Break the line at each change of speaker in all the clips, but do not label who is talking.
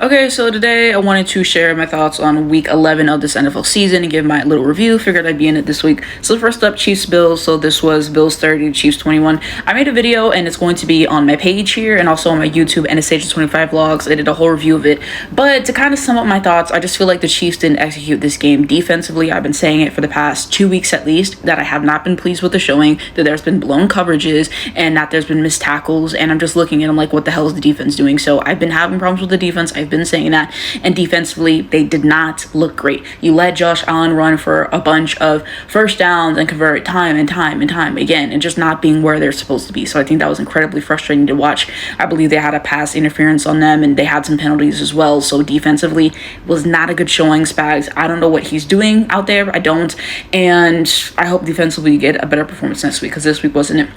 Okay, so today I wanted to share my thoughts on week 11 of this NFL season and give my little review. Figured I'd be in it this week. So first up, Chiefs Bills. So this was Bills 30, Chiefs 21. I made a video and it's going to be on my page here and also on my YouTube and Stage 25 vlogs. I did a whole review of it. But to kind of sum up my thoughts, I just feel like the Chiefs didn't execute this game defensively. I've been saying it for the past 2 weeks at least, that I have not been pleased with the showing, that there's been blown coverages and that there's been missed tackles. And I'm just looking at them like, what the hell is the defense doing? So I've been having problems with the defense. I've been saying that. And defensively, they did not look great. You let Josh Allen run for a bunch of first downs and convert time and time again, and just not being where they're supposed to be. So I think that was incredibly frustrating to watch. I believe they had a pass interference on them and they had some penalties as well. So defensively was not a good showing. Spags, I don't know what he's doing out there. I don't. And I hope defensively you get a better performance next week, because this week wasn't it.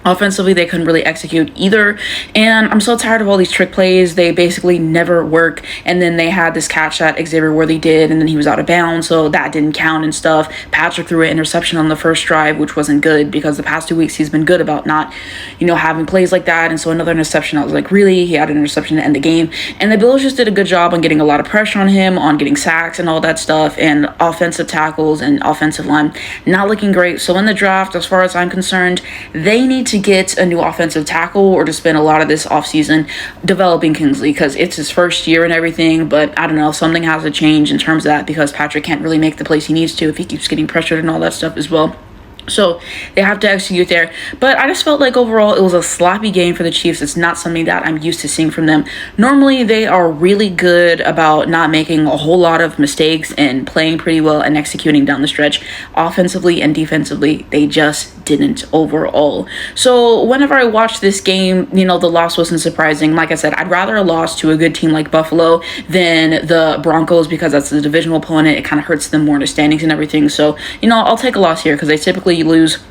Offensively, they couldn't really execute either, and I'm so tired of all these trick plays. They basically never work, and then they had this catch that Xavier Worthy did, and then he was out of bounds, so that didn't count and stuff. Patrick threw an interception on the first drive, which wasn't good, because the past 2 weeks he's been good about not, having plays like that, and so another interception, I was like, really? He had an interception to end the game, and the Bills just did a good job on getting a lot of pressure on him, on getting sacks and all that stuff, and offensive tackles and offensive line not looking great. So in the draft, as far as I'm concerned, they need to get a new offensive tackle or to spend a lot of this offseason developing Kingsley, because it's his first year and everything. But I don't know, something has to change in terms of that, because Patrick can't really make the plays he needs to if he keeps getting pressured and all that stuff as well. So they have to execute there. But I just felt like overall it was a sloppy game for the Chiefs. It's not something that I'm used to seeing from them. Normally they are really good about not making a whole lot of mistakes and playing pretty well and executing down the stretch. Offensively and defensively, they just didn't overall. So whenever I watched this game, the loss wasn't surprising. Like I said, I'd rather a loss to a good team like Buffalo than the Broncos, because that's the divisional opponent. It kind of hurts them more in the standings and everything. So, I'll take a loss here, because they typically lose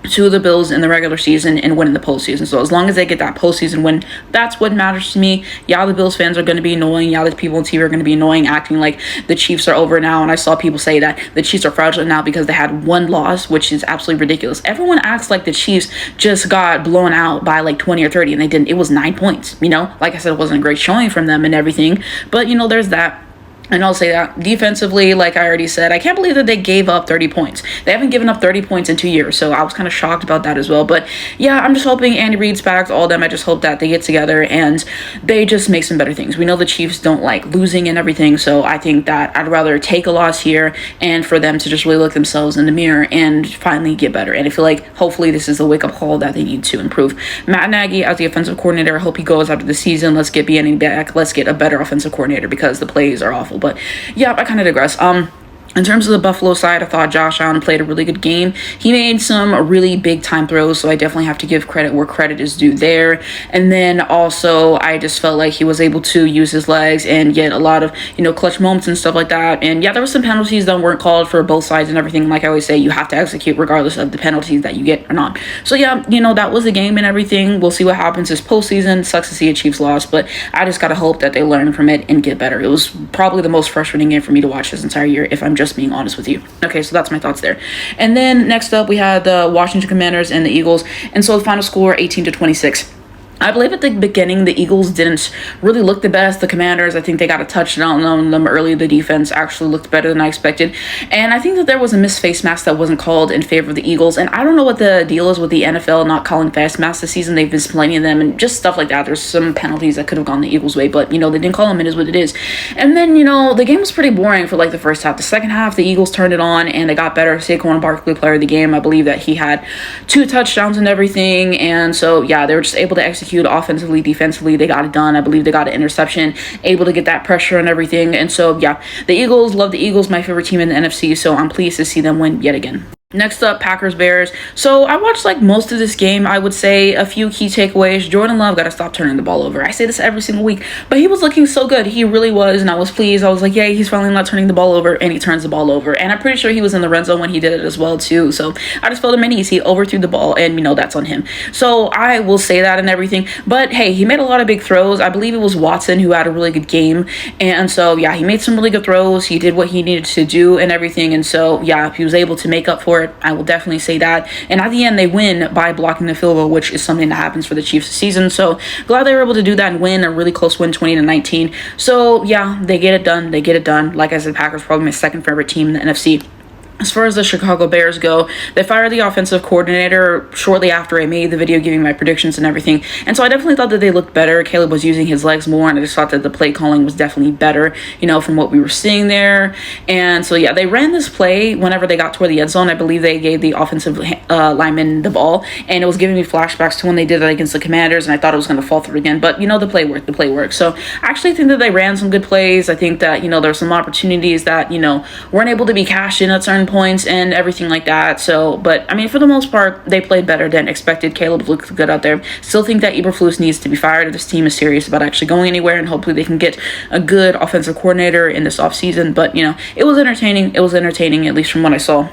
to the Bills in the regular season and win in the postseason. So as long as they get that postseason win, that's what matters to me. Yeah, the Bills fans are going to be annoying. Yeah, the people on TV are going to be annoying, acting like the Chiefs are over now. And I saw people say that the Chiefs are fraudulent now because they had one loss, which is absolutely ridiculous. Everyone acts like the Chiefs just got blown out by like 20 or 30, and they didn't. It was 9 points. Like I said, it wasn't a great showing from them and everything. But, there's that. And I'll say that defensively, like I already said, I can't believe that they gave up 30 points. They haven't given up 30 points in 2 years, so I was kind of shocked about that as well. But yeah, I'm just hoping Andy Reid's back, all of them. I just hope that they get together and they just make some better things. We know the Chiefs don't like losing and everything, so I think that I'd rather take a loss here and for them to just really look themselves in the mirror and finally get better. And I feel like hopefully this is a wake-up call that they need to improve. Matt Nagy as the offensive coordinator, I hope he goes after the season. Let's get Bieniemy back. Let's get a better offensive coordinator, because the plays are awful. But yeah, I kind of digress. In terms of the Buffalo side, I thought Josh Allen played a really good game. He made some really big time throws, so I definitely have to give credit where credit is due there. And then also, I just felt like he was able to use his legs and get a lot of, clutch moments and stuff like that. And yeah, there were some penalties that weren't called for both sides and everything. Like I always say, you have to execute regardless of the penalties that you get or not. So yeah, that was the game and everything. We'll see what happens this postseason. Sucks to see a Chiefs loss, but I just gotta hope that they learn from it and get better. It was probably the most frustrating game for me to watch this entire year, if I'm just being honest with you. Okay, so that's my thoughts there. And then next up, we had the Washington Commanders and the Eagles. And so the final score, 18-26. I believe at the beginning, the Eagles didn't really look the best. The Commanders, I think they got a touchdown on them early. The defense actually looked better than I expected. And I think that there was a missed face mask that wasn't called in favor of the Eagles. And I don't know what the deal is with the NFL not calling face masks this season. They've been plenty of them and just stuff like that. There's some penalties that could have gone the Eagles' way, but, they didn't call them. It is what it is. And then, the game was pretty boring for like the first half. The second half, the Eagles turned it on and they got better. Saquon Barkley, player of the game. I believe that he had 2 touchdowns and everything. And so, yeah, they were just able to execute offensively, defensively. They got it done. I believe they got an interception, able to get that pressure and everything. And so, yeah, the Eagles, love the Eagles, my favorite team in the NFC. So I'm pleased to see them win yet again. Next up, Packers Bears. So I watched like most of this game. I would say a few key takeaways. Jordan Love got to stop turning the ball over. I say this every single week, but he was looking so good. He really was, and I was pleased. I was like, yay, he's finally not turning the ball over, and he turns the ball over. And I'm pretty sure he was in the red zone when he did it as well too. So I just felt him at ease. He overthrew the ball, and that's on him. So I will say that and everything. But hey, he made a lot of big throws. I believe it was Watson who had a really good game, and so yeah, he made some really good throws. He did what he needed to do and everything, and so yeah, he was able to make up for it. part. I will definitely say that. And at the end, they win by blocking the field goal, which is something that happens for the Chiefs this season. So glad they were able to do that and win a really close win, 20-19. So yeah, they get it done. They get it done. Like I said, Packers probably my second favorite team in the NFC. As far as the Chicago Bears go, they fired the offensive coordinator shortly after I made the video giving my predictions and everything. And so I definitely thought that they looked better. Caleb was using his legs more, and I just thought that the play calling was definitely better, you know, from what we were seeing there. And so, yeah, they ran this play whenever they got toward the end zone. I believe they gave the offensive lineman the ball, and it was giving me flashbacks to when they did that against the Commanders, and I thought it was going to fall through again. But, you know, the play worked. The play worked. So I actually think that they ran some good plays. I think that, you know, there's some opportunities that, you know, weren't able to be cashed in at certain points and everything like that. So, but I mean, for the most part, they played better than expected. Caleb looked good out there. Still think that Eberflus needs to be fired if this team is serious about actually going anywhere, and hopefully they can get a good offensive coordinator in this offseason. But, you know, it was entertaining. It was entertaining, at least from what I saw.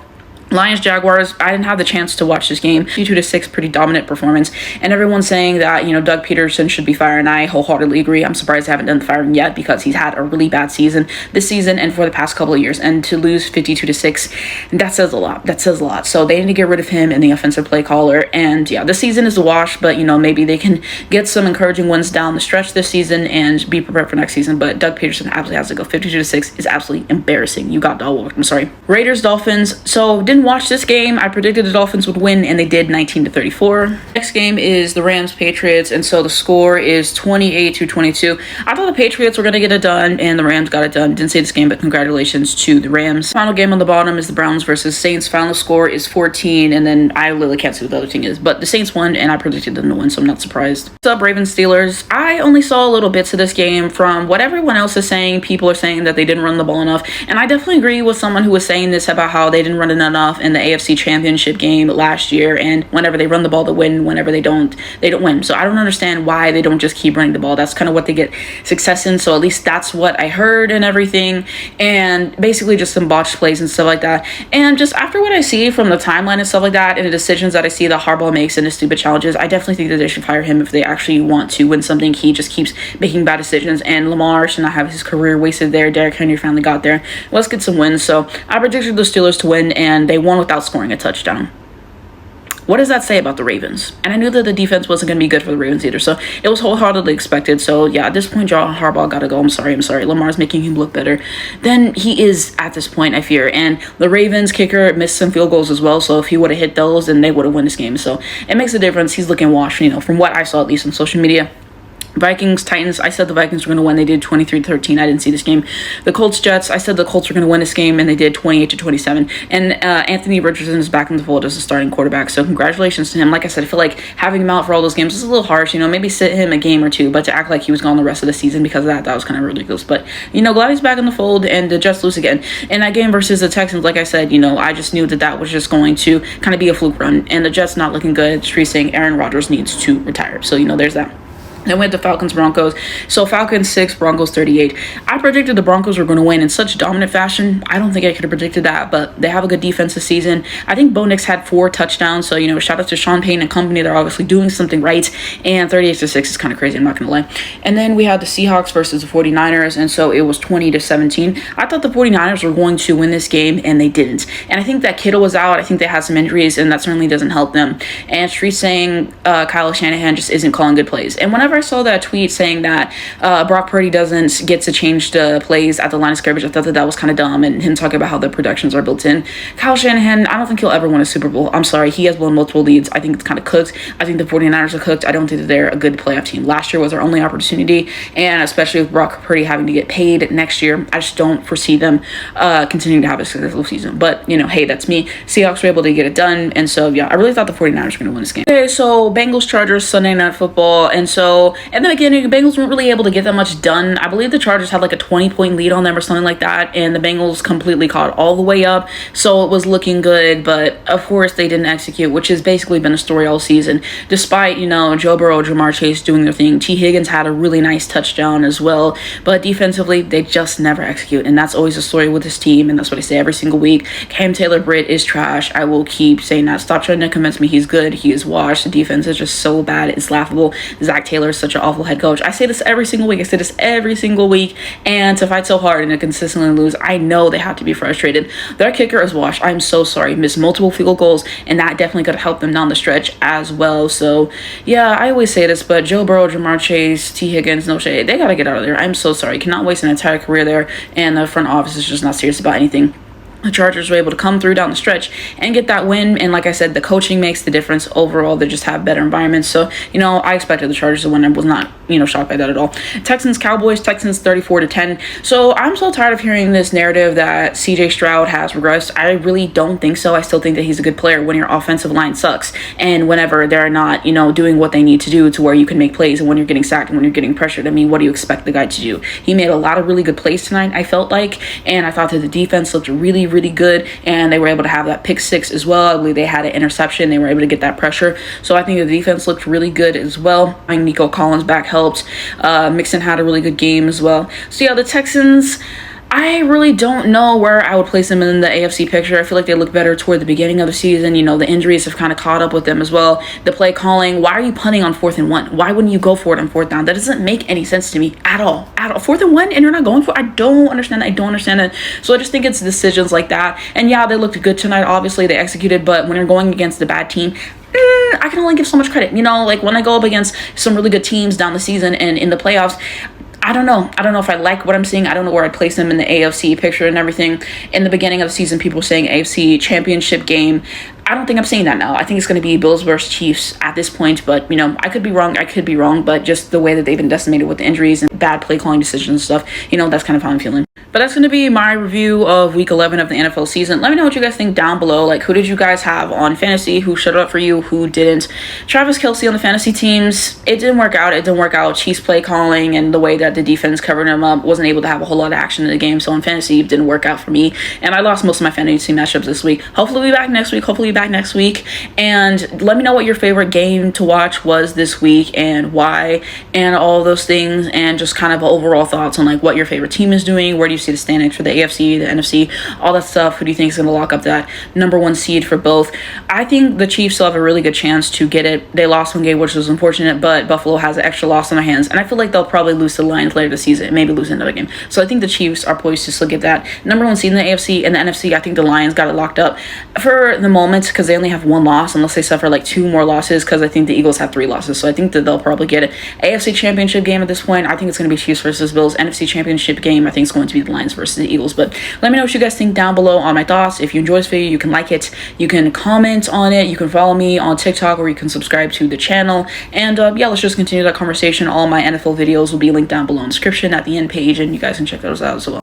Lions Jaguars, I didn't have the chance to watch this game. 52-6, pretty dominant performance, and everyone's saying that, you know, Doug Peterson should be fired, and I wholeheartedly agree. I'm surprised they haven't done the firing yet, because he's had a really bad season this season and for the past couple of years, and to lose 52-6, that says a lot. That says a lot. So they need to get rid of him and the offensive play caller. And yeah, this season is a wash, but, you know, maybe they can get some encouraging wins down the stretch this season and be prepared for next season. But Doug Peterson absolutely has to go. 52-6 is absolutely embarrassing. You got dog walked. I'm sorry. Raiders Dolphins. So didn't watch this game. I predicted the Dolphins would win, and they did, 19-34. Next game is the Rams Patriots, and so the score is 28-22. I thought the Patriots were going to get it done, and the Rams got it done. Didn't see this game, but congratulations to the Rams. Final game on the bottom is the Browns versus Saints. Final score is 14, and then I literally can't see what the other thing is, but the Saints won, and I predicted them to win, so I'm not surprised. What's up, Ravens Steelers? I only saw little bits of this game from what everyone else is saying. People are saying that they didn't run the ball enough, and I definitely agree with someone who was saying this about how they didn't run it enough in the AFC Championship game last year, and whenever they run the ball, they win. Whenever they don't win. So I don't understand why they don't just keep running the ball. That's kind of what they get success in. So at least that's what I heard and everything, and basically just some botched plays and stuff like that. And just after what I see from the timeline and stuff like that, and the decisions that I see that Harbaugh makes and his stupid challenges, I definitely think that they should fire him if they actually want to win something. He just keeps making bad decisions, and Lamar should not have his career wasted there. Derrick Henry finally got there. Let's get some wins. So I predicted the Steelers to win, and they won without scoring a touchdown. What does that say about the Ravens? And I knew that the defense wasn't going to be good for the Ravens either, so it was wholeheartedly expected. So yeah, at this point, John Harbaugh got to go. I'm sorry. Lamar's making him look better than he is at this point, I fear. And the Ravens kicker missed some field goals as well, so if he would have hit those, then they would have won this game. So it makes a difference. He's looking washed, you know, from what I saw, at least on social media. Vikings, Titans, I said the Vikings were going to win. They did 23-13. I didn't see this game. The Colts, Jets, I said the Colts were going to win this game, and they did 28-27. And Anthony Richardson is back in the fold as a starting quarterback, so congratulations to him. Like I said, I feel like having him out for all those games is a little harsh, you know, maybe sit him a game or two, but to act like he was gone the rest of the season because of that was kind of ridiculous. But, you know, glad he's back in the fold, and the Jets lose again. And that game versus the Texans, like I said, you know, I just knew that was just going to kind of be a fluke run, and the Jets not looking good. Tree saying Aaron Rodgers needs to retire. So, you know, there's that. Then we had the Falcons Broncos. So Falcons 6, Broncos 38. I predicted the Broncos were going to win in such dominant fashion. I don't think I could have predicted that, but they have a good defense this season. I think Bo Nix had 4 touchdowns. So, you know, shout out to Sean Payton and company. They're obviously doing something right. And 38-6 is kind of crazy. I'm not going to lie. And then we had the Seahawks versus the 49ers. And so it was 20-17. I thought the 49ers were going to win this game, and they didn't. And I think that Kittle was out. I think they had some injuries, and that certainly doesn't help them. And Street saying Kyle Shanahan just isn't calling good plays. And whenever I saw that tweet saying that Brock Purdy doesn't get to change the plays at the line of scrimmage, I thought that was kind of dumb, and him talking about how the productions are built in. Kyle Shanahan, I don't think he'll ever win a Super Bowl. I'm sorry. He has won multiple leads. I think it's kind of cooked. I think the 49ers are cooked. I don't think that they're a good playoff team. Last year was their only opportunity, and especially with Brock Purdy having to get paid next year, I just don't foresee them continuing to have a successful season. But, you know, hey, that's me. Seahawks were able to get it done, and so, yeah, I really thought the 49ers were going to win this game. Okay, so Bengals Chargers Sunday Night Football, and so in the beginning, the Bengals weren't really able to get that much done. I believe the Chargers had like a 20-point lead on them or something like that, and the Bengals completely caught all the way up, so it was looking good, but of course they didn't execute, which has basically been a story all season. Despite, you know, Joe Burrow, Jamar Chase doing their thing, T. Higgins had a really nice touchdown as well, but defensively, they just never execute, and that's always a story with this team, and that's what I say every single week. Cam Taylor-Britt is trash. I will keep saying that. Stop trying to convince me he's good. He is washed. The defense is just so bad. It's laughable. Zach Taylor Taylor is such an awful head coach. I say this every single week. And to fight so hard and to consistently lose, I know they have to be frustrated. Their kicker is washed. I'm so sorry. Missed multiple field goals, and that definitely could help them down the stretch as well. So yeah, I always say this, but Joe Burrow, Jamar Chase, T. Higgins, no shade, they gotta get out of there. I'm so sorry. Cannot waste an entire career there, and the front office is just not serious about anything. The Chargers were able to come through down the stretch and get that win. And like I said, the coaching makes the difference. Overall, they just have better environments. So, I expected the Chargers to win. I was not, shocked by that at all. Texans, Cowboys, Texans 34-10. So I'm so tired of hearing this narrative that CJ Stroud has regressed. I really don't think so. I still think that he's a good player when your offensive line sucks. And whenever they're not, doing what they need to do to where you can make plays, and when you're getting sacked and when you're getting pressured. I mean, what do you expect the guy to do? He made a lot of really good plays tonight, I felt like. And I thought that the defense looked really good, and they were able to have that pick six as well. I believe they had an interception. They were able to get that pressure. So I think the defense looked really good as well. I think Nico Collins back helped. Mixon had a really good game as well. So yeah, the Texans, I really don't know where I would place them in the AFC picture. I feel like they look better toward the beginning of the season. The injuries have kind of caught up with them as well. The play calling, why are you punting on 4th and 1? Why wouldn't you go for it on 4th down? That doesn't make any sense to me at all. 4th and 1 and you're not going for it? I don't understand that. So I just think it's decisions like that. And yeah, they looked good tonight. Obviously, they executed, but when you're going against a bad team, I can only give so much credit. Like when I go up against some really good teams down the season and in the playoffs, I don't know if I like what I'm seeing. I don't know where I'd place them in the AFC picture and everything. In the beginning of the season, people were saying AFC championship game. I don't think I'm saying that now. I think it's going to be Bills versus Chiefs at this point, but I could be wrong, but just the way that they've been decimated with the injuries and bad play calling decisions and stuff, that's kind of how I'm feeling. But that's going to be my review of week 11 of the NFL season. Let me know what you guys think down below. Like, who did you guys have on fantasy? Who showed up for you? Who didn't? Travis Kelce on the fantasy teams, it didn't work out. Chiefs play calling and the way that the defense covered him up, wasn't able to have a whole lot of action in the game. So on fantasy, it didn't work out for me. And I lost most of my fantasy matchups this week. Hopefully we'll be back next week. And let me know what your favorite game to watch was this week and why, and all those things, and just kind of overall thoughts on like what your favorite team is doing. Where do you see the standings for the AFC, the NFC, all that stuff? Who do you think is going to lock up that number 1 seed for both? I think the Chiefs still have a really good chance to get it. They lost one game, which was unfortunate, but Buffalo has an extra loss on their hands, and I feel like they'll probably lose to the Lions later this season, maybe lose another game. So I think the Chiefs are poised to still get that number 1 seed in the AFC. And the NFC, I think the Lions got it locked up for the moment because they only have 1 loss, unless they suffer like 2 more losses, because I think the Eagles have 3 losses. So I think that they'll probably get it. AFC championship game at this point, I think it's going to be Chiefs versus Bills. NFC championship game, I think it's going to be the Lions versus the Eagles. But let me know what you guys think down below on my thoughts. If you enjoy this video, you can like it, you can comment on it, you can follow me on TikTok, or you can subscribe to the channel. And yeah, let's just continue that conversation. All my NFL videos will be linked down below in the description at the end page, and you guys can check those out as well.